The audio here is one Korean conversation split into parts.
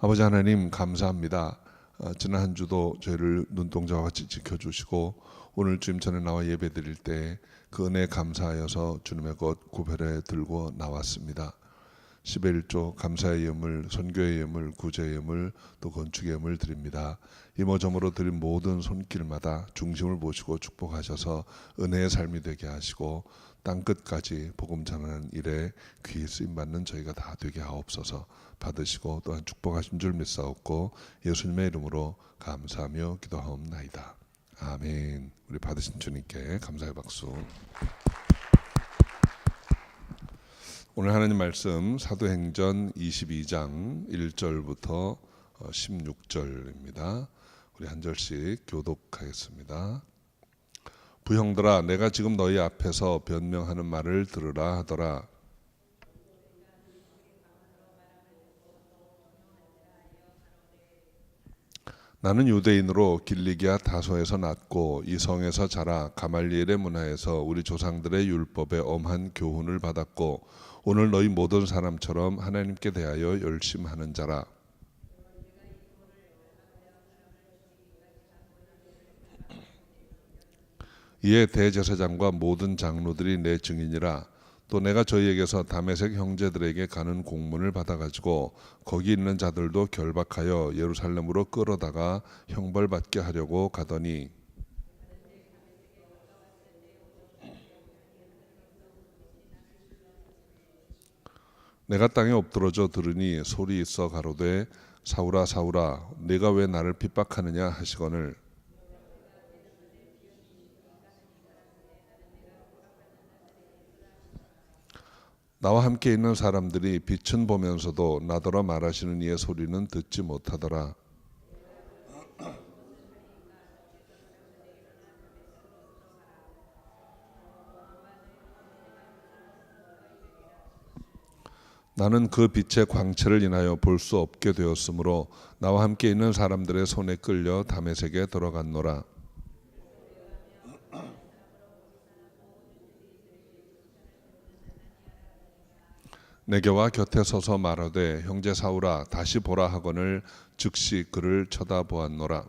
아버지 하나님 감사합니다. 지난 한 주도 저희를 눈동자와 같이 지켜주시고 오늘 주님 전에 나와 예배 드릴 때 그 은혜에 감사하여서 주님의 것 구별해 들고 나왔습니다. 11조 감사의 예물, 선교의 예물, 구제의 예물, 또 건축의 예물 드립니다. 이모저모로 드린 모든 손길마다 중심을 모시고 축복하셔서 은혜의 삶이 되게 하시고 땅끝까지 복음 전하는 일에 귀히 쓰임받는 저희가 다 되게 하옵소서. 받으시고 또한 축복하신 줄 믿사옵고 예수님의 이름으로 감사하며 기도하옵나이다. 아멘. 우리 받으신 주님께 감사의 박수. 오늘 하나님 말씀 사도행전 22장 1절부터 16절입니다. 우리 한 절씩 교독하겠습니다. 부형들아, 내가 지금 너희 앞에서 변명하는 말을 들으라 하더라. 나는 유대인으로 길리기아 다소에서 났고 이 성에서 자라 가말리엘의 문화에서 우리 조상들의 율법에 엄한 교훈을 받았고 오늘 너희 모든 사람처럼 하나님께 대하여 열심하는 자라. 이에 대제사장과 모든 장로들이 내 증인이라. 또 내가 저희에게서 다메섹 형제들에게 가는 공문을 받아가지고 거기 있는 자들도 결박하여 예루살렘으로 끌어다가 형벌받게 하려고 가더니 내가 땅에 엎드러져 들으니 소리 있어 가로되 사울아 사울아 네가 왜 나를 핍박하느냐 하시거늘 나와 함께 있는 사람들이 빛은 보면서도 나더러 말하시는 이의 소리는 듣지 못하더라. 나는 그 빛의 광채를 인하여 볼 수 없게 되었으므로 나와 함께 있는 사람들의 손에 끌려 다메섹에 들어갔노라. 내게와 곁에 서서 말하되 형제 사울아 다시 보라 하거늘 즉시 그를 쳐다보았노라.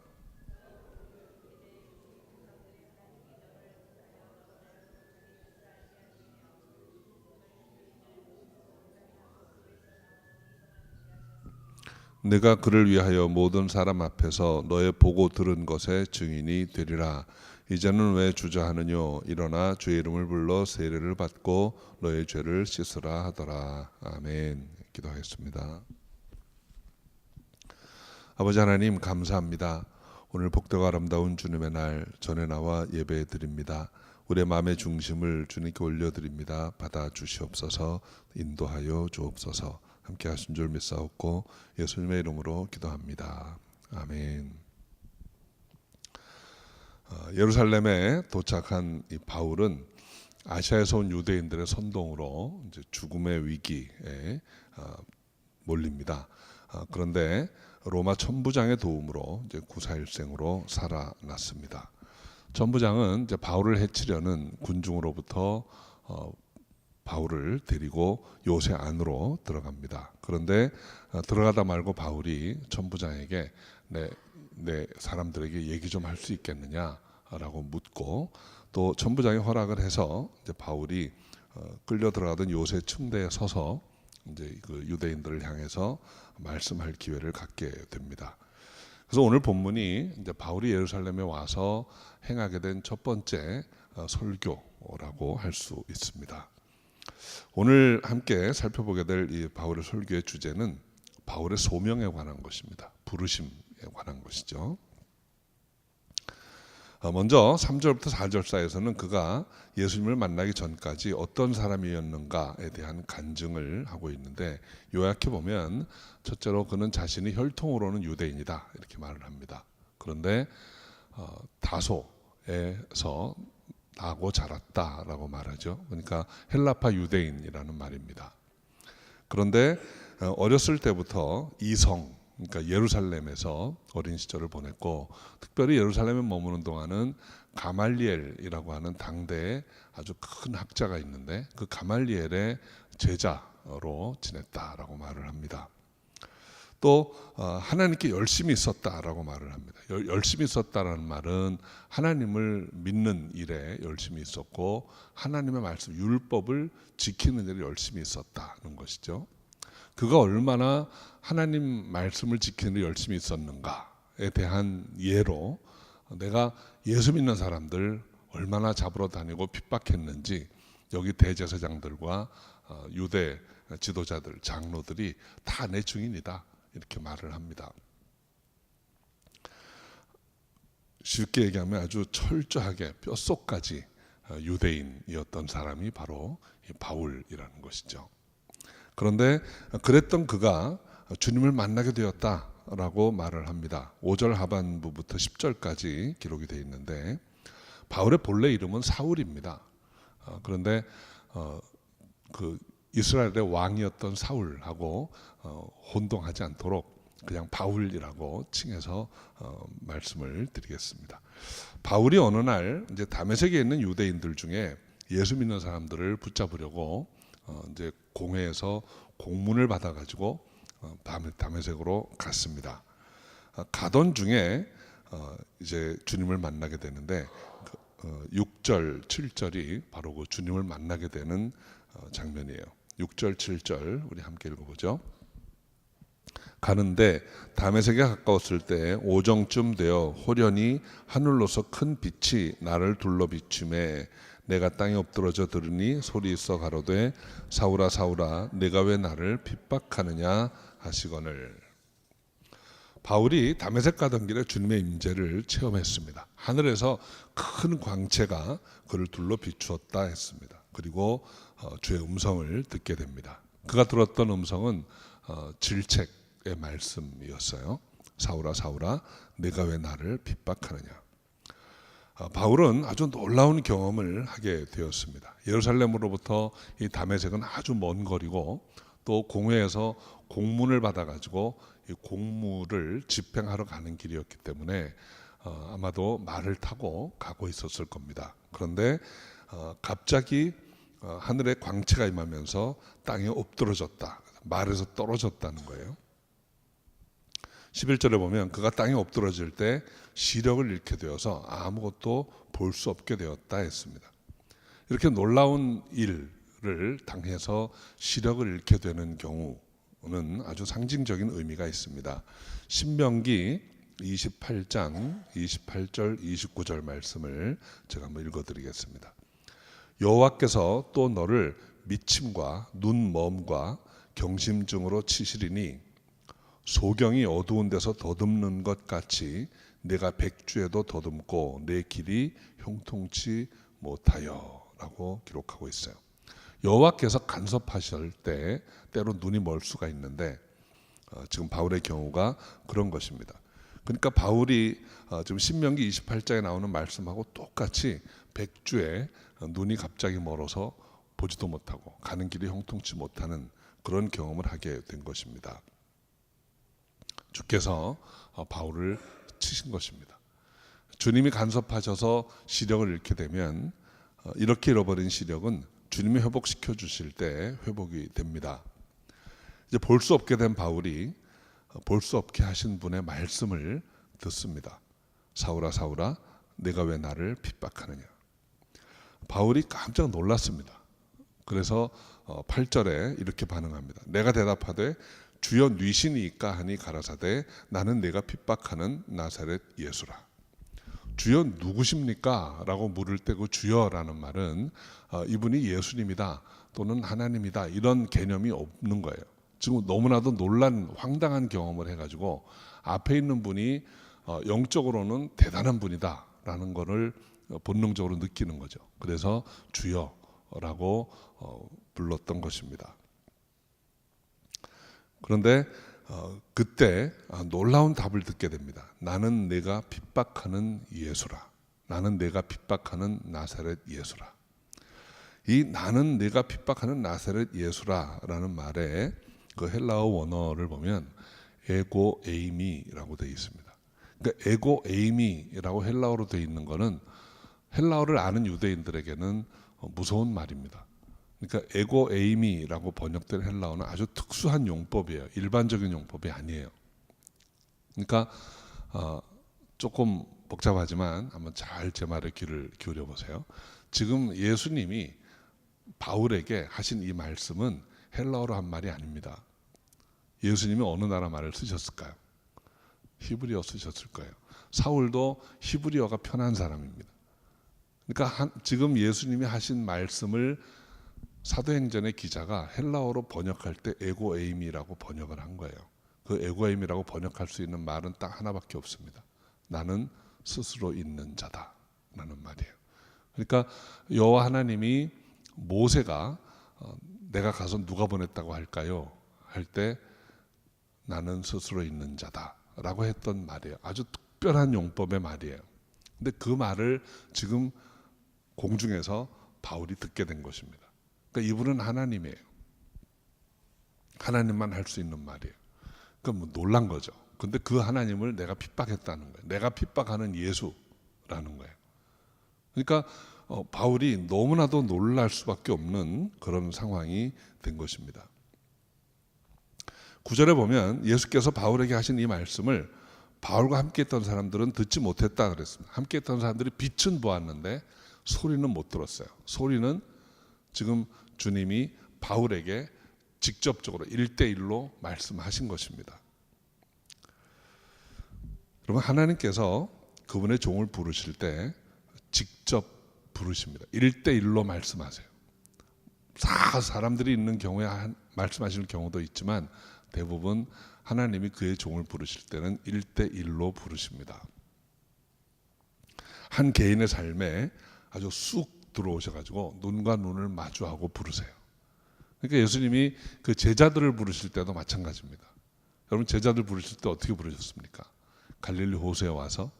내가 그를 위하여 모든 사람 앞에서 너의 보고 들은 것의 증인이 되리라. 이제는 왜 주저하느뇨? 일어나 주의 이름을 불러 세례를 받고 너의 죄를 씻으라 하더라. 아멘. 기도하겠습니다. 아버지 하나님 감사합니다. 오늘 복되고 아름다운 주님의 날 전에 나와 예배 드립니다. 우리의 마음의 중심을 주님께 올려드립니다. 받아 주시옵소서. 인도하여 주옵소서. 함께 하신 줄 믿사옵고 예수님의 이름으로 기도합니다. 아멘. 예루살렘에 도착한 이 바울은 아시아에서 온 유대인들의 선동으로 이제 죽음의 위기에 몰립니다. 그런데 로마 천부장의 도움으로 이제 구사일생으로 살아났습니다. 천부장은 이제 바울을 해치려는 군중으로부터 바울을 데리고 요새 안으로 들어갑니다. 그런데 들어가다 말고 바울이 천부장에게 내 사람들에게 얘기 좀 할 수 있겠느냐라고 묻고 또 천부장이 허락을 해서 이제 바울이 끌려 들어가던 요새 층대에 서서 이제 그 유대인들을 향해서 말씀할 기회를 갖게 됩니다. 그래서 오늘 본문이 이제 바울이 예루살렘에 와서 행하게 된 첫 번째 설교라고 할 수 있습니다. 오늘 함께 살펴보게 될 이 바울의 설교의 주제는 바울의 소명에 관한 것입니다. 부르심에 관한 것이죠. 먼저 3절부터 4절 사이에서는 그가 예수님을 만나기 전까지 어떤 사람이었는가에 대한 간증을 하고 있는데 요약해 보면 첫째로 그는 자신이 혈통으로는 유대인이다 이렇게 말을 합니다. 그런데 다소에서 나고 자랐다라고 말하죠. 그러니까 헬라파 유대인이라는 말입니다. 그런데 어렸을 때부터 이성, 그러니까 예루살렘에서 어린 시절을 보냈고 특별히 예루살렘에 머무는 동안은 가말리엘이라고 하는 당대에 아주 큰 학자가 있는데 그 가말리엘의 제자로 지냈다라고 말을 합니다. 또 하나님께 열심히 있었다라고 말을 합니다. 열심히 있었다라는 말은 하나님을 믿는 일에 열심히 있었고 하나님의 말씀 율법을 지키는 일에 열심히 있었다는 것이죠. 그가 얼마나 하나님 말씀을 지키는 일에 열심히 있었는가에 대한 예로 내가 예수 믿는 사람들 얼마나 잡으러 다니고 핍박했는지 여기 대제사장들과 유대 지도자들, 장로들이 다 내 증인이다 이렇게 말을 합니다. 쉽게 얘기하면 아주 철저하게 뼛속까지 유대인이었던 사람이 바로 바울이라는 것이죠. 그런데 그랬던 그가 주님을 만나게 되었다라고 말을 합니다. 5절 하반부부터 10절까지 기록이 되어 있는데 바울의 본래 이름은 사울입니다. 그런데 그 이스라엘의 왕이었던 사울하고 혼동하지 않도록 그냥 바울이라고 칭해서 말씀을 드리겠습니다. 바울이 어느 날 이제 다메섹에 있는 유대인들 중에 예수 믿는 사람들을 붙잡으려고 이제 공회에서 공문을 받아가지고 다메섹으로 갔습니다. 가던 중에 이제 주님을 만나게 되는데 6절, 7절이 바로 그 주님을 만나게 되는 장면이에요. 6절, 7절 우리 함께 읽어보죠. 가는데 다메섹에 가까웠을 때 오정쯤 되어 호련히 하늘로서 큰 빛이 나를 둘러 비추매 내가 땅에 엎드러져 들으니 소리 있어 가로되 사울아 사울아 내가 왜 나를 핍박하느냐 하시거늘. 바울이 다메섹 가던 길에 주님의 임재를 체험했습니다. 하늘에서 큰 광채가 그를 둘러 비추었다 했습니다. 그리고 주의 음성을 듣게 됩니다. 그가 들었던 음성은 질책의 말씀이었어요. 사울아 사울아 내가 왜 나를 핍박하느냐. 바울은 아주 놀라운 경험을 하게 되었습니다. 예루살렘으로부터 이 다메섹은 아주 먼 거리고 또 공회에서 공문을 받아가지고 이 공무를 집행하러 가는 길이었기 때문에 아마도 말을 타고 가고 있었을 겁니다. 그런데 갑자기 하늘에 광채가 임하면서 땅에 엎드러졌다. 말에서 떨어졌다는 거예요. 11절에 보면 그가 땅에 엎드러질 때 시력을 잃게 되어서 아무것도 볼 수 없게 되었다 했습니다. 이렇게 놀라운 일을 당해서 시력을 잃게 되는 경우는 아주 상징적인 의미가 있습니다. 신명기 28장 28절 29절 말씀을 제가 한번 읽어드리겠습니다. 여호와께서 또 너를 미침과 눈멈과 경심증으로 치시리니 소경이 어두운 데서 더듬는 것 같이 내가 백주에도 더듬고 내 길이 형통치 못하여 라고 기록하고 있어요. 여호와께서 간섭하실 때 때로 눈이 멀 수가 있는데 지금 바울의 경우가 그런 것입니다. 그러니까 바울이 지금 신명기 28장에 나오는 말씀하고 똑같이 백주에 눈이 갑자기 멀어서 보지도 못하고 가는 길이 형통치 못하는 그런 경험을 하게 된 것입니다. 주께서 바울을 치신 것입니다. 주님이 간섭하셔서 시력을 잃게 되면 이렇게 잃어버린 시력은 주님이 회복시켜 주실 때 회복이 됩니다. 이제 볼 수 없게 된 바울이 볼 수 없게 하신 분의 말씀을 듣습니다. 사울아 사울아 내가 왜 나를 핍박하느냐. 바울이 깜짝 놀랐습니다. 그래서 8절에 이렇게 반응합니다. 내가 대답하되 주여 뉘시니까 하니 가라사대 나는 내가 핍박하는 나사렛 예수라. 주여 누구십니까? 라고 물을 때 그 주여라는 말은 이분이 예수님이다 또는 하나님이다 이런 개념이 없는 거예요. 지금 너무나도 황당한 경험을 해가지고 앞에 있는 분이 영적으로는 대단한 분이다 라는 것을 본능적으로 느끼는 거죠. 그래서 주여라고 불렀던 것입니다. 그런데 그때 놀라운 답을 듣게 됩니다. 나는 내가 핍박하는 예수라. 나는 내가 핍박하는 나사렛 예수라. 이 나는 내가 핍박하는 나사렛 예수라라는 말에 그 헬라어 원어를 보면 에고 에이미라고 되어 있습니다. 그러니까 에고 에이미라고 헬라어로 되어 있는 거는 헬라어를 아는 유대인들에게는 무서운 말입니다. 그러니까 에고 에이미라고 번역된 헬라어는 아주 특수한 용법이에요. 일반적인 용법이 아니에요. 그러니까 조금 복잡하지만 한번 잘 제 말에 귀를 기울여 보세요. 지금 예수님이 바울에게 하신 이 말씀은 헬라어로 한 말이 아닙니다. 예수님이 어느 나라 말을 쓰셨을까요? 히브리어 쓰셨을 거예요. 사울도 히브리어가 편한 사람입니다. 그러니까 지금 예수님이 하신 말씀을 사도행전의 기자가 헬라어로 번역할 때 에고 에이미라고 번역을 한 거예요. 그 에고 에이미라고 번역할 수 있는 말은 딱 하나밖에 없습니다. 나는 스스로 있는 자다라는 말이에요. 그러니까 여호와 하나님이 모세가 내가 가서 누가 보냈다고 할까요? 할 때 나는 스스로 있는 자다라고 했던 말이에요. 아주 특별한 용법의 말이에요. 근데 그 말을 지금 공중에서 바울이 듣게 된 것입니다. 그러니까 이분은 하나님이에요. 하나님만 할 수 있는 말이에요. 그러니까 뭐 놀란 거죠. 근데 그 하나님을 내가 핍박했다는 거예요. 내가 핍박하는 예수라는 거예요. 그러니까 바울이 너무나도 놀랄 수밖에 없는 그런 상황이 된 것입니다. 9절에 보면 예수께서 바울에게 하신 이 말씀을 바울과 함께 했던 사람들은 듣지 못했다 그랬습니다. 함께 했던 사람들이 빛은 보았는데 소리는 못 들었어요. 소리는 지금 주님이 바울에게 직접적으로 1대1로 말씀하신 것입니다. 여러분, 하나님께서 그분의 종을 부르실 때 직접 부르십니다. 1대1로 말씀하세요. 사람들이 있는 경우에 말씀하시는 경우도 있지만 대부분 하나님이 그의 종을 부르실 때는 1대1로 부르십니다. 한 개인의 삶에 아주 쑥 들어오셔가지고 눈과 눈을 마주하고 부르세요. 그러니까 예수님이 그 제자들을 부르실 때도 마찬가지입니다. 여러분, 제자들 부르실 때 어떻게 부르셨습니까? 갈릴리 호수에 와서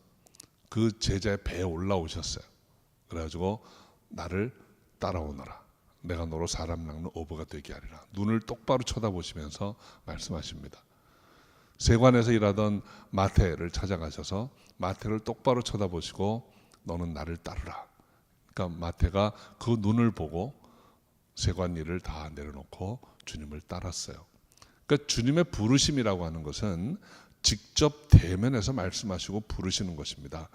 그 제자의 배에 올라오셨어요. 그래가지고 나를 따라오너라. 내가 너로 사람 낚는 어부가 되게 하리라. 눈을 똑바로 쳐다보시면서 말씀하십니다. 세관에서 일하던 마태를 찾아가셔서 마태를 똑바로 쳐다보시고 너는 나를 따르라. 그러니까 마태가 그 눈을 보고 세관 일을 다 내려놓고 주님을 따랐어요. 그러니까 주님의 부르심이라고 하는 것은 직접 대면해서 말씀하시고 부르시는 것입니다.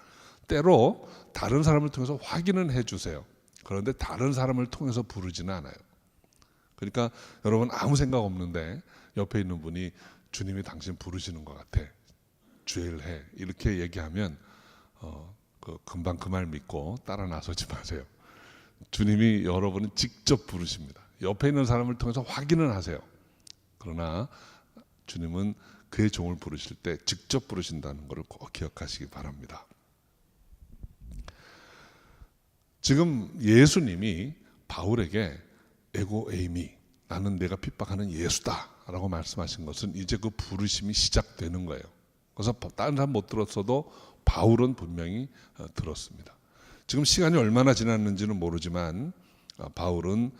때로 다른 사람을 통해서 확인은 해주세요. 그런데 다른 사람을 통해서 부르지는 않아요. 그러니까 여러분, 아무 생각 없는데 옆에 있는 분이 주님이 당신 부르시는 것 같아, 주의를 해, 이렇게 얘기하면 금방 그 말 믿고 따라 나서지 마세요. 주님이 여러분을 직접 부르십니다. 옆에 있는 사람을 통해서 확인은 하세요. 그러나 주님은 그의 종을 부르실 때 직접 부르신다는 것을 꼭 기억하시기 바랍니다. 지금 예수님이 바울에게 에고 에이미, 나는 내가 핍박하는 예수다 라고 말씀하신 것은 이제 그 부르심이 시작되는 거예요. 그래서 다른 사람 못 들었어도 바울은 분명히 들었습니다. 지금 시간이 얼마나 지났는지는 모르지만 바울은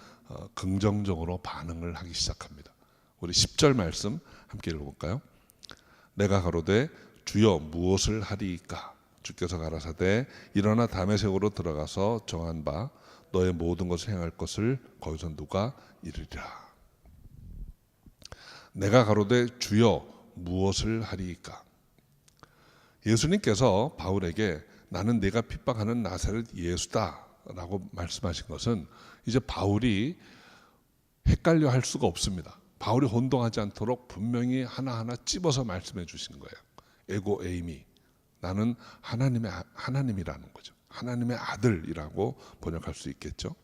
긍정적으로 반응을 하기 시작합니다. 우리 10절 말씀 함께 읽어볼까요? 내가 가로되 주여 무엇을 하리이까? 주께서 가라사대 일어나 다메섹으로 들어가서 정한 바 너의 모든 것을 행할 것을 거기서 누가 이르리라. 내가 가로되 주여 무엇을 하리이까? 예수님께서 바울에게 나는 네가 핍박하는 나사렛 예수다 라고 말씀하신 것은 이제 바울이 헷갈려 할 수가 없습니다. 바울이 혼동하지 않도록 분명히 하나하나 찝어서 말씀해 주신 거예요. 에고 에이미, 나는 하나님이라는 거죠. 하나님의 아들이라고 번역할 수 있겠죠.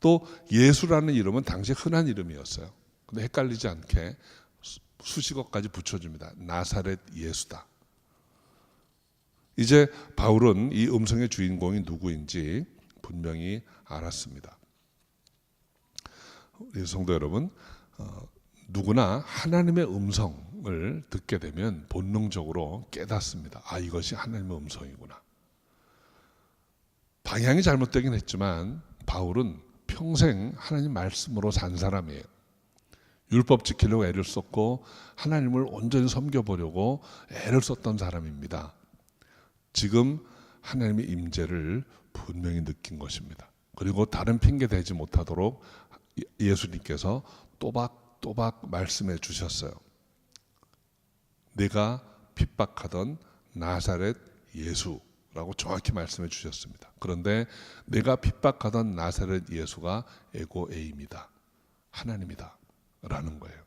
또 예수라는 이름은 당시 흔한 이름이었어요. 근데 헷갈리지 않게 수식어까지 붙여줍니다. 나사렛 예수다. 이제 바울은 이 음성의 주인공이 누구인지 분명히 알았습니다. 우리 성도 여러분, 누구나 하나님의 음성을 듣게 되면 본능적으로 깨닫습니다. 아, 이것이 하나님의 음성이구나. 방향이 잘못되긴 했지만 바울은 평생 하나님 말씀으로 산 사람이에요. 율법 지키려고 애를 썼고 하나님을 온전히 섬겨보려고 애를 썼던 사람입니다. 지금 하나님의 임재를 분명히 느낀 것입니다. 그리고 다른 핑계 대지 못하도록 예수님께서 또박또박 말씀해 주셨어요. 내가 핍박하던 나사렛 예수라고 정확히 말씀해 주셨습니다. 그런데 내가 핍박하던 나사렛 예수가 에고에임이다, 하나님이다 라는 거예요.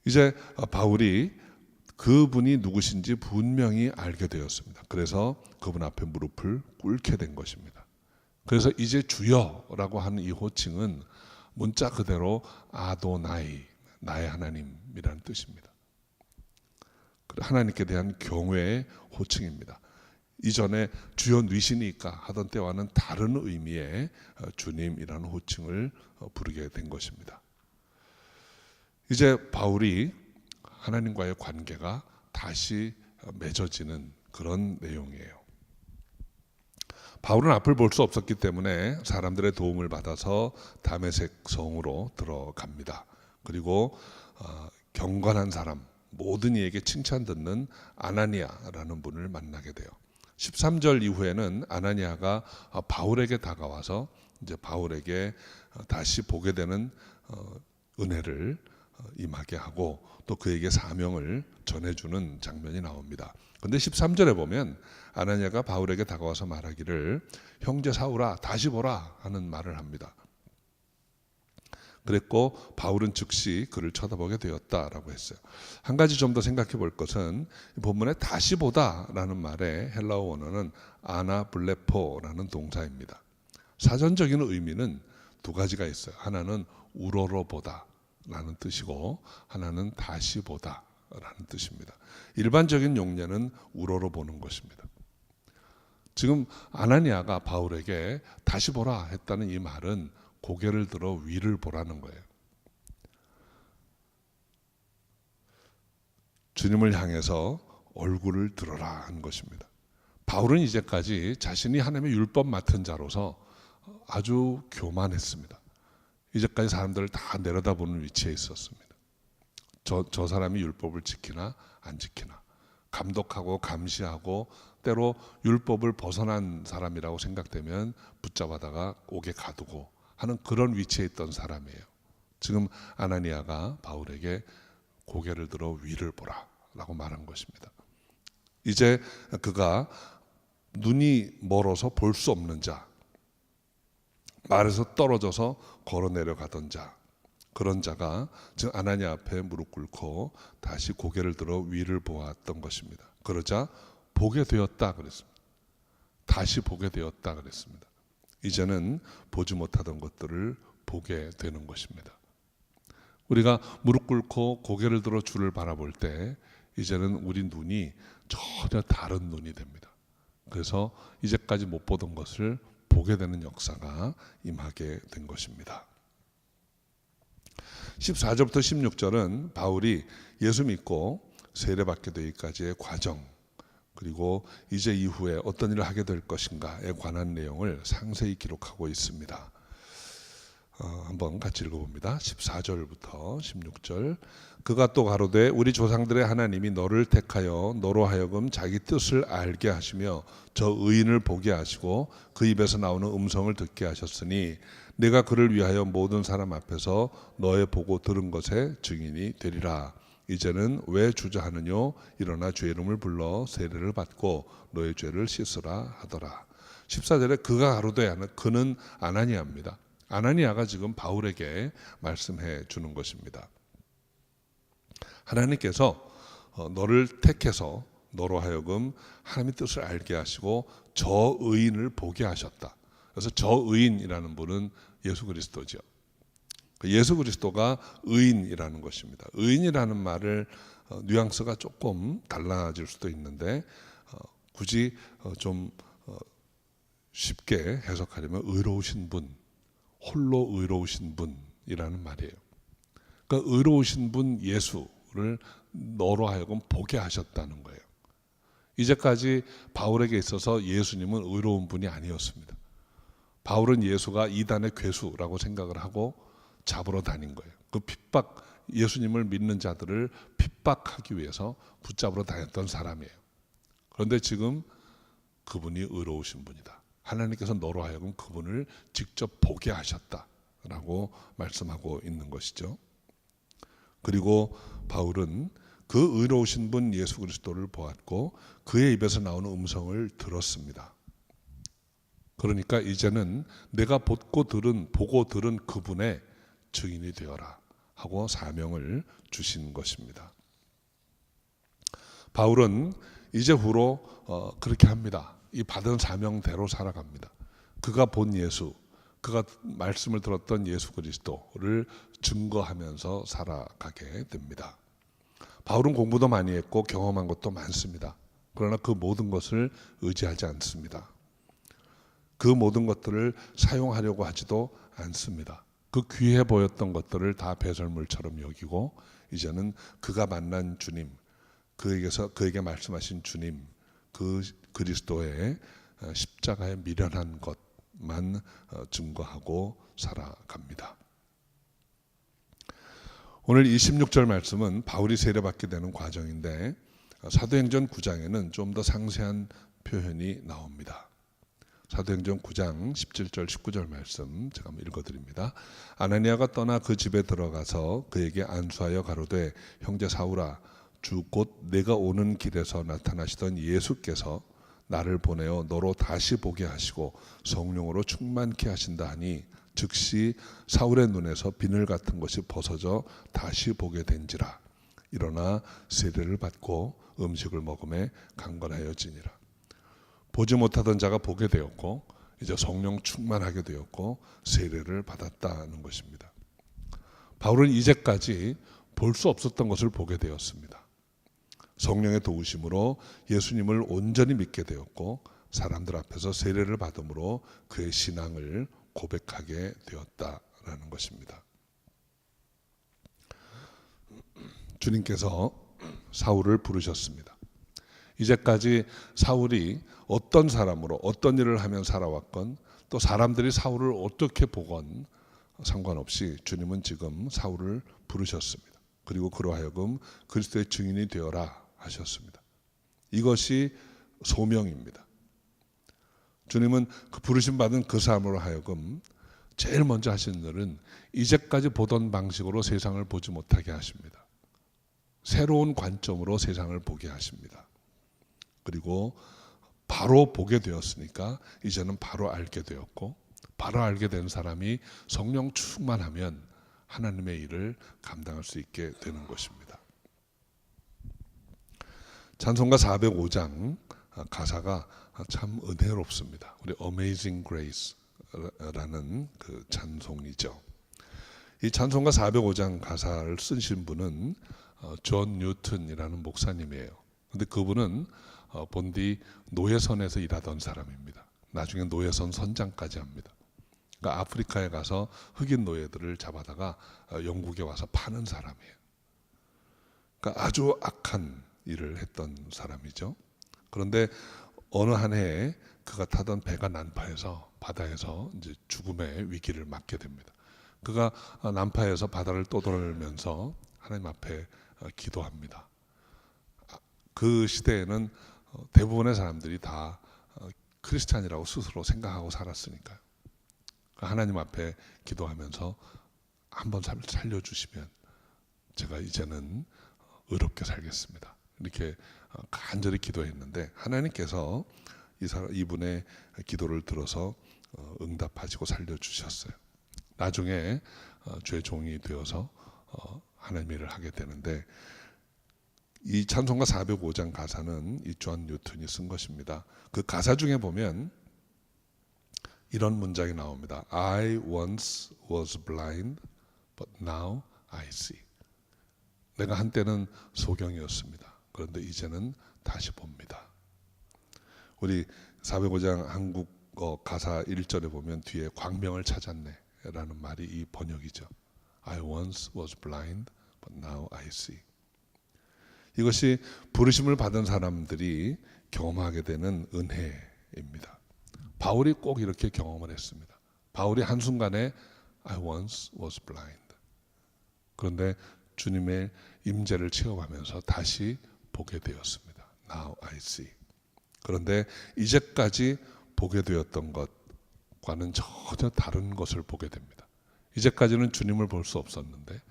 이제 바울이 그분이 누구신지 분명히 알게 되었습니다. 그래서 그분 앞에 무릎을 꿇게 된 것입니다. 그래서 이제 주여라고 하는 이 호칭은 문자 그대로 아도나이, 나의 하나님이라는 뜻입니다. 하나님께 대한 경외의 호칭입니다. 이전에 주여 뉘시니까 하던 때와는 다른 의미의 주님이라는 호칭을 부르게 된 것입니다. 이제 바울이 하나님과의 관계가 다시 맺어지는 그런 내용이에요. 바울은 앞을 볼 수 없었기 때문에 사람들의 도움을 받아서 다메섹 성으로 들어갑니다. 그리고 경건한 사람, 모든 이에게 칭찬 듣는 아나니아라는 분을 만나게 돼요. 13절 이후에는 아나니아가 바울에게 다가와서 이제 바울에게 다시 보게 되는 은혜를 임하게 하고 또 그에게 사명을 전해주는 장면이 나옵니다. 그런데 13절에 보면 아나니아가 바울에게 다가와서 말하기를 형제 사울아 다시 보라 하는 말을 합니다. 그랬고 바울은 즉시 그를 쳐다보게 되었다라고 했어요. 한 가지 좀 더 생각해 볼 것은 본문에 다시 보다라는 말의 헬라어 원어는 아나블레포라는 동사입니다. 사전적인 의미는 두 가지가 있어요. 하나는 우러러 보다라는 뜻이고 하나는 다시 보다라는 뜻입니다. 일반적인 용례는 우러러 보는 것입니다. 지금 아나니아가 바울에게 다시 보라 했다는 이 말은 고개를 들어 위를 보라는 거예요. 주님을 향해서 얼굴을 들어라 한 것입니다. 바울은 이제까지 자신이 하나님의 율법 맡은 자로서 아주 교만했습니다. 이제까지 사람들을 다 내려다보는 위치에 있었습니다. 저 사람이 율법을 지키나 안 지키나 감독하고 감시하고 때로 율법을 벗어난 사람이라고 생각되면 붙잡아다가 옥에 가두고 하는 그런 위치에 있던 사람이에요. 지금 아나니아가 바울에게 고개를 들어 위를 보라 라고 말한 것입니다. 이제 그가 눈이 멀어서 볼 수 없는 자, 말에서 떨어져서 걸어 내려가던 자, 그런 자가 지금 아나니아 앞에 무릎 꿇고 다시 고개를 들어 위를 보았던 것입니다. 그러자 보게 되었다 그랬습니다. 다시 보게 되었다 그랬습니다. 이제는 보지 못하던 것들을 보게 되는 것입니다. 우리가 무릎 꿇고 고개를 들어 주를 바라볼 때 이제는 우리 눈이 전혀 다른 눈이 됩니다. 그래서 이제까지 못 보던 것을 보게 되는 역사가 임하게 된 것입니다. 14절부터 16절은 바울이 예수 믿고 세례받게 되기까지의 과정, 그리고 이제 이후에 어떤 일을 하게 될 것인가에 관한 내용을 상세히 기록하고 있습니다. 한번 같이 읽어봅니다. 14절부터 16절. 그가 또 가로되 우리 조상들의 하나님이 너를 택하여 너로 하여금 자기 뜻을 알게 하시며 저 의인을 보게 하시고 그 입에서 나오는 음성을 듣게 하셨으니 내가 그를 위하여 모든 사람 앞에서 너의 보고 들은 것에 증인이 되리라. 이제는 왜 주저하느뇨? 일어나 주의 이름을 불러 세례를 받고 너의 죄를 씻으라 하더라. 14절에 그가 가로되 하는 그는 아나니아입니다. 아나니아가 지금 바울에게 말씀해 주는 것입니다. 하나님께서 너를 택해서 너로 하여금 하나님의 뜻을 알게 하시고 저 의인을 보게 하셨다. 그래서 저 의인이라는 분은 예수 그리스도죠. 예수 그리스도가 의인이라는 것입니다. 의인이라는 말을 뉘앙스가 조금 달라질 수도 있는데 굳이 좀 쉽게 해석하려면 의로우신 분, 홀로 의로우신 분이라는 말이에요. 그러니까 의로우신 분 예수를 너로 하여금 보게 하셨다는 거예요. 이제까지 바울에게 있어서 예수님은 의로운 분이 아니었습니다. 바울은 예수가 이단의 괴수라고 생각을 하고 잡으러 다닌 거예요. 그 핍박, 예수님을 믿는 자들을 핍박하기 위해서 붙잡으러 다녔던 사람이에요. 그런데 지금 그분이 의로우신 분이다. 하나님께서 너로 하여금 그분을 직접 보게 하셨다. 라고 말씀하고 있는 것이죠. 그리고 바울은 그 의로우신 분 예수 그리스도를 보았고 그의 입에서 나오는 음성을 들었습니다. 그러니까 이제는 내가 보고 들은 그분의 증인이 되어라 하고 사명을 주신 것입니다. 바울은 이제 후로 그렇게 합니다. 이 받은 사명대로 살아갑니다. 그가 본 예수, 그가 말씀을 들었던 예수 그리스도를 증거하면서 살아가게 됩니다. 바울은 공부도 많이 했고 경험한 것도 많습니다. 그러나 그 모든 것을 의지하지 않습니다. 그 모든 것들을 사용하려고 하지도 않습니다. 그 귀해 보였던 것들을 다 배설물처럼 여기고 이제는 그가 만난 주님, 그에게 말씀하신 주님, 그 그리스도의 십자가에 미련한 것만 증거하고 살아갑니다. 오늘 26절 말씀은 바울이 세례받게 되는 과정인데 사도행전 9장에는 좀 더 상세한 표현이 나옵니다. 사도행전 9장 17절 19절 말씀 제가 한번 읽어드립니다. 아나니아가 떠나 그 집에 들어가서 그에게 안수하여 가로되 형제 사울아 주 곧 내가 오는 길에서 나타나시던 예수께서 나를 보내어 너로 다시 보게 하시고 성령으로 충만케 하신다 하니 즉시 사울의 눈에서 비늘 같은 것이 벗어져 다시 보게 된지라. 일어나 세례를 받고 음식을 먹음에 강건하여지니라. 보지 못하던 자가 보게 되었고 이제 성령 충만하게 되었고 세례를 받았다는 것입니다. 바울은 이제까지 볼 수 없었던 것을 보게 되었습니다. 성령의 도우심으로 예수님을 온전히 믿게 되었고 사람들 앞에서 세례를 받음으로 그의 신앙을 고백하게 되었다라는 것입니다. 주님께서 사울을 부르셨습니다. 이제까지 사울이 어떤 사람으로 어떤 일을 하면 살아왔건 또 사람들이 사울을 어떻게 보건 상관없이 주님은 지금 사울을 부르셨습니다. 그리고 그로 하여금 그리스도의 증인이 되어라 하셨습니다. 이것이 소명입니다. 주님은 그 부르심 받은 그 사람으로 하여금 제일 먼저 하신 일은 이제까지 보던 방식으로 세상을 보지 못하게 하십니다. 새로운 관점으로 세상을 보게 하십니다. 그리고 바로 보게 되었으니까 이제는 바로 알게 되었고 바로 알게 된 사람이 성령 충만하면 하나님의 일을 감당할 수 있게 되는 것입니다. 찬송가 405장 가사가 참 은혜롭습니다. 우리 Amazing Grace라는 그 찬송이죠. 이 찬송가 405장 가사를 쓰신 분은 존 뉴턴이라는 목사님이에요. 근데 그분은 본디 노예선에서 일하던 사람입니다. 나중에 노예선 선장까지 합니다. 그러니까 아프리카에 가서 흑인 노예들을 잡아다가 영국에 와서 파는 사람이에요. 그러니까 아주 악한 일을 했던 사람이죠. 그런데 어느 한 해에 그가 타던 배가 난파해서 바다에서 이제 죽음의 위기를 맞게 됩니다. 그가 난파해서 바다를 떠돌면서 하나님 앞에 기도합니다. 그 시대에는 대부분의 사람들이 다 크리스찬이라고 스스로 생각하고 살았으니까요. 하나님 앞에 기도하면서 한번 살려주시면 제가 이제는 의롭게 살겠습니다. 이렇게 간절히 기도했는데 하나님께서 이분의 기도를 들어서 응답하시고 살려주셨어요. 나중에 주의 종이 되어서 하나님의 일을 하게 되는데 이 찬송가 405장 가사는 이 존 뉴턴이 쓴 것입니다. 그 가사 중에 보면 이런 문장이 나옵니다. I once was blind, but now I see. 내가 한때는 소경이었습니다. 그런데 이제는 다시 봅니다. 우리 405장 한국어 가사 1절에 보면 뒤에 광명을 찾았네 라는 말이 이 번역이죠. I once was blind, but now I see. 이것이 부르심을 받은 사람들이 경험하게 되는 은혜입니다. 바울이 꼭 이렇게 경험을 했습니다. 바울이 한순간에 I once was blind. 그런데 주님의 임재를 체험하면서 다시 보게 되었습니다. Now I see. 그런데 이제까지 보게 되었던 것과는 전혀 다른 것을 보게 됩니다. 이제까지는 주님을 볼 수 없었는데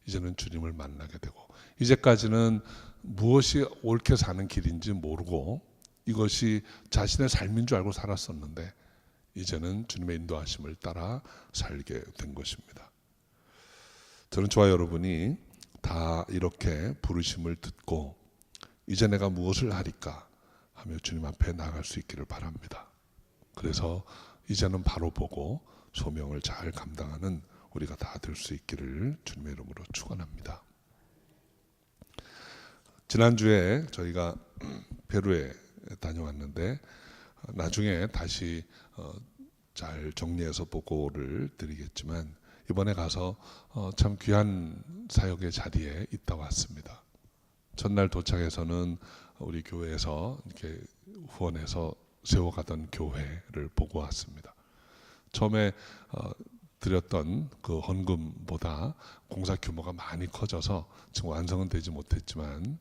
이제는 주님을 만나게 되고, 이제까지는 무엇이 옳게 사는 길인지 모르고 이것이 자신의 삶인 줄 알고 살았었는데 이제는 주님의 인도하심을 따라 살게 된 것입니다. 저는 저와 여러분이 다 이렇게 부르심을 듣고 이제 내가 무엇을 하리까 하며 주님 앞에 나갈 수 있기를 바랍니다. 그래서 이제는 바로 보고 소명을 잘 감당하는 우리가 다 될 수 있기를 주님의 이름으로 축원합니다. 지난주에 저희가 페루에 다녀왔는데 나중에 다시 잘 정리해서 보고를 드리겠지만 이번에 가서 참 귀한 사역의 자리에 있다 왔습니다. 첫날 도착해서는 우리 교회에서 이렇게 후원해서 세워가던 교회를 보고 왔습니다. 처음에 드렸던 그 헌금보다 공사 규모가 많이 커져서 지금 완성은 되지 못했지만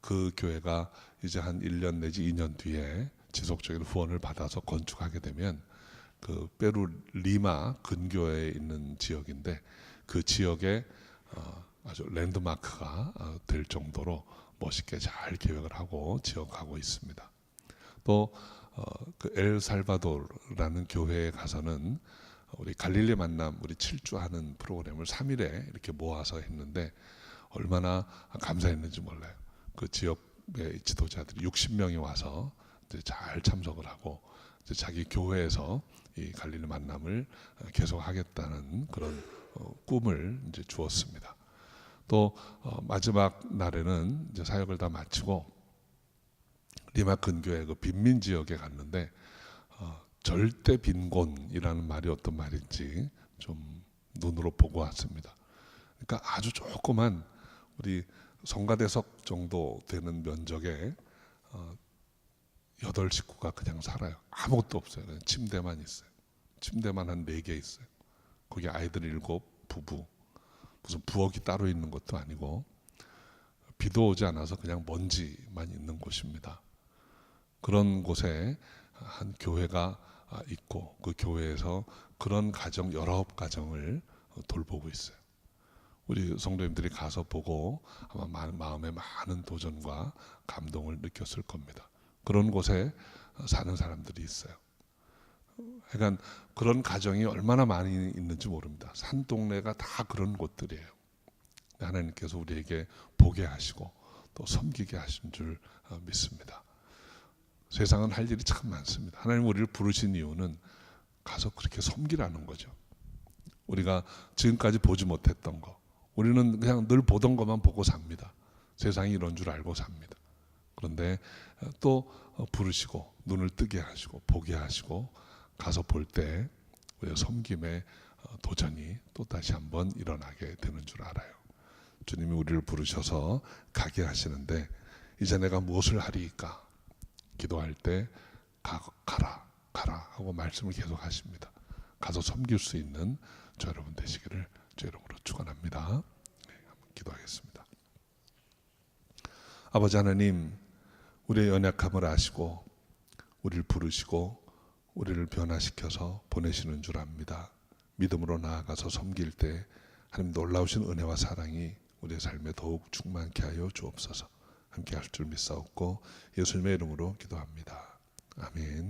그 교회가 이제 한 1년 내지 2년 뒤에 지속적인 후원을 받아서 건축하게 되면 그 페루 리마 근교에 있는 지역인데 그 지역에 아주 랜드마크가 될 정도로 멋있게 잘 계획을 하고 지어가고 있습니다. 또 그 엘살바도르라는 교회에 가서는 우리 갈릴리 만남 우리 7주 하는 프로그램을 3일에 이렇게 모아서 했는데 얼마나 감사했는지 몰라요. 그 지역의 지도자들이 60명이 와서 이제 잘 참석을 하고 이제 자기 교회에서 이 갈릴리 만남을 계속하겠다는 그런 꿈을 이제 주었습니다. 또 마지막 날에는 이제 사역을 다 마치고 리마 근교의 그 빈민 지역에 갔는데 절대 빈곤이라는 말이 어떤 말인지 좀 눈으로 보고 왔습니다. 그러니까 아주 조그만 우리 성가대석 정도 되는 면적에 8식구가 그냥 살아요. 아무것도 없어요. 그냥 침대만 있어요. 침대만 한 4개 있어요. 거기 아이들 7 부부. 무슨 부엌이 따로 있는 것도 아니고 비도 오지 않아서 그냥 먼지만 있는 곳입니다. 그런 곳에 한 교회가 있고 그 교회에서 그런 가정 19가정을 돌보고 있어요. 우리 성도님들이 가서 보고 아마 마음에 많은 도전과 감동을 느꼈을 겁니다. 그런 곳에 사는 사람들이 있어요. 그러니까 그런 가정이 얼마나 많이 있는지 모릅니다. 산 동네가 다 그런 곳들이에요. 하나님께서 우리에게 보게 하시고 또 섬기게 하신 줄 믿습니다. 세상은 할 일이 참 많습니다. 하나님 우리를 부르신 이유는 가서 그렇게 섬기라는 거죠. 우리가 지금까지 보지 못했던 거, 우리는 그냥 늘 보던 것만 보고 삽니다. 세상이 이런 줄 알고 삽니다. 그런데 또 부르시고 눈을 뜨게 하시고 보게 하시고 가서 볼 때 우리의 섬김의 도전이 또 다시 한번 일어나게 되는 줄 알아요. 주님이 우리를 부르셔서 가게 하시는데 이제 내가 무엇을 하리까? 기도할 때 가라 하고 말씀을 계속 하십니다. 가서 섬길 수 있는 저 여러분 되시기를 주 이름으로 축원합니다. 네, 한번 기도하겠습니다. 아버지 하나님, 우리의 연약함을 아시고 우리를 부르시고 우리를 변화시켜서 보내시는 줄 압니다. 믿음으로 나아가서 섬길 때 하나님 놀라우신 은혜와 사랑이 우리의 삶에 더욱 충만케 하여 주옵소서. 함께 할 줄 믿사옵고 예수님의 이름으로 기도합니다. 아멘.